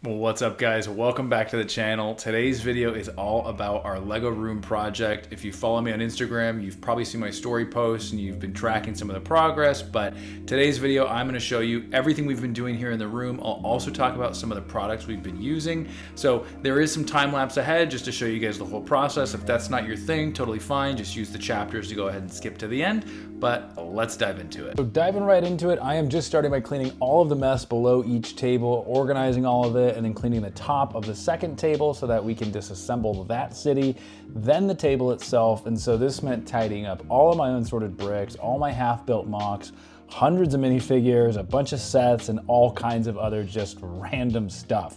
Well, what's up guys? Welcome back to the channel. Today's video is all about our Lego room project. If you follow me on Instagram, you've probably seen my story posts and you've been tracking some of the progress, but today's video, I'm gonna show you everything we've been doing here in the room. I'll also talk about some of the products we've been using. So there is some time lapse ahead just to show you guys the whole process. If that's not your thing, totally fine. Just use the chapters to go ahead and skip to the end, but let's dive into it. So diving right into it, I am just starting by cleaning all of the mess below each table, organizing all of it, and then cleaning the top of the second table so that we can disassemble that city, then the table itself. And so this meant tidying up all of my unsorted bricks, all my half-built mocks, hundreds of minifigures, a bunch of sets, and all kinds of other just random stuff.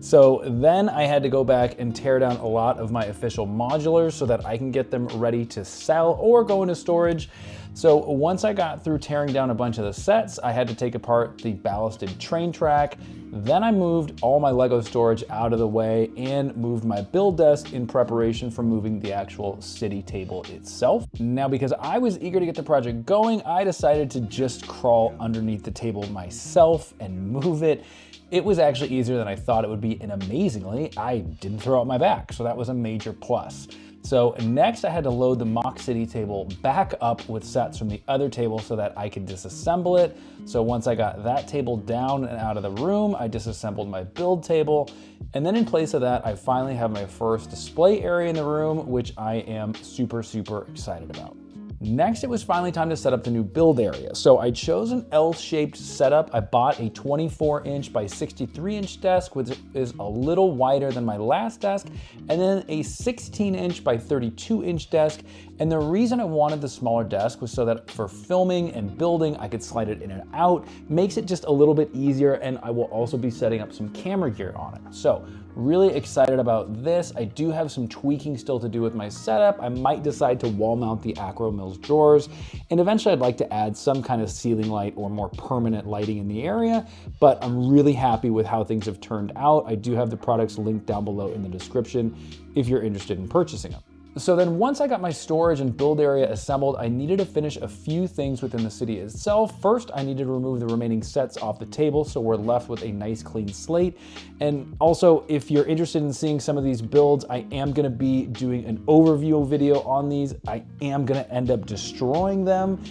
So then I had to go back and tear down a lot of my official modulars so that I can get them ready to sell or go into storage. So once I got through tearing down a bunch of the sets, I had to take apart the ballasted train track. Then I moved all my Lego storage out of the way and moved my build desk in preparation for moving the actual city table itself. Now, because I was eager to get the project going, I decided to just crawl underneath the table myself and move it. It was actually easier than I thought it would be, and amazingly, I didn't throw out my back, so that was a major plus. So next I had to load the Mock City table back up with sets from the other table so that I could disassemble it. So once I got that table down and out of the room, I disassembled my build table. And then in place of that, I finally have my first display area in the room, which I am super excited about. Next, it was finally time to set up the new build area. So I chose an L-shaped setup. I bought a 24-inch by 63-inch desk, which is a little wider than my last desk, and then a 16-inch by 32-inch desk. And the reason I wanted the smaller desk was so that for filming and building, I could slide it in and out, makes it just a little bit easier, and I will also be setting up some camera gear on it. So really excited about this. I do have some tweaking still to do with my setup. I might decide to wall mount the Acro Mills drawers, and eventually I'd like to add some kind of ceiling light or more permanent lighting in the area, but I'm really happy with how things have turned out. I do have the products linked down below in the description if you're interested in purchasing them. So then once I got my storage and build area assembled, I needed to finish a few things within the city itself. First, I needed to remove the remaining sets off the table so we're left with a nice clean slate. And also, if you're interested in seeing some of these builds, I am gonna be doing an overview video on these. I am gonna end up destroying them.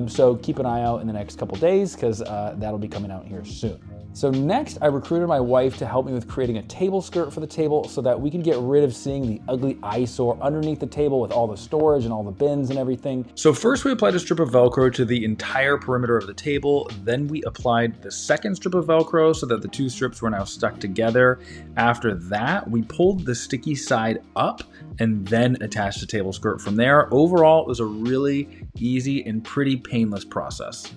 So keep an eye out in the next couple days because that'll be coming out here soon. So next, I recruited my wife to help me with creating a table skirt for the table so that we can get rid of seeing the ugly eyesore underneath the table with all the storage and all the bins and everything. So first we applied a strip of Velcro to the entire perimeter of the table. Then we applied the second strip of Velcro so that the two strips were now stuck together. After that, we pulled the sticky side up and then attached the table skirt from there. Overall, it was a really easy and pretty painless process.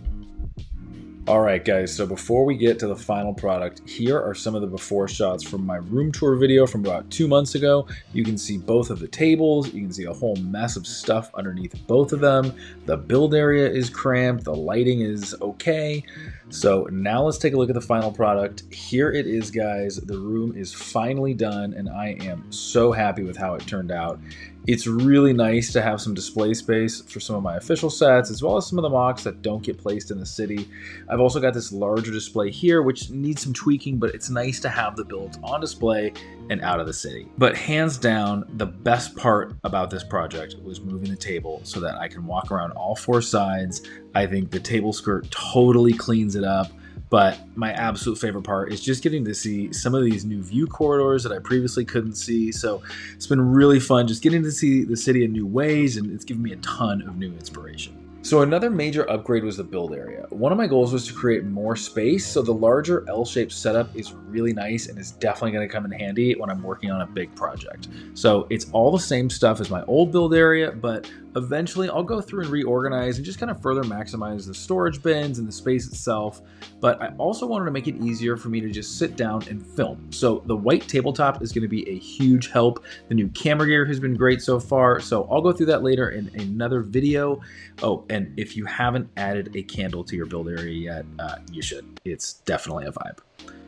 All right, guys, so before we get to the final product, here are some of the before shots from my room tour video from about 2 months ago. You can see both of the tables. You can see a whole mess of stuff underneath both of them. The build area is cramped. The lighting is okay. So now let's take a look at the final product. Here it is, guys. The room is finally done, and I am so happy with how it turned out. It's really nice to have some display space for some of my official sets, as well as some of the mocks that don't get placed in the city. I've also got this larger display here, which needs some tweaking, but it's nice to have the builds on display and out of the city. But hands down, the best part about this project was moving the table so that I can walk around all four sides. I think the table skirt totally cleans it up. But my absolute favorite part is just getting to see some of these new view corridors that I previously couldn't see. So it's been really fun just getting to see the city in new ways, and it's given me a ton of new inspiration. So another major upgrade was the build area. One of my goals was to create more space, so the larger L-shaped setup is really nice and is definitely going to come in handy when I'm working on a big project. So it's all the same stuff as my old build area, but eventually I'll go through and reorganize and just kind of further maximize the storage bins and the space itself. But I also wanted to make it easier for me to just sit down and film. So the white tabletop is going to be a huge help. The new camera gear has been great so far, so I'll go through that later in another video. Oh, and if you haven't added a candle to your build area yet, you should. It's definitely a vibe.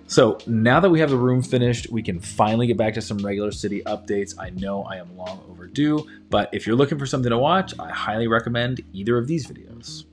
So now that we have the room finished, we can finally get back to some regular city updates. I know I am long overdue, but if you're looking for something to watch, I highly recommend either of these videos.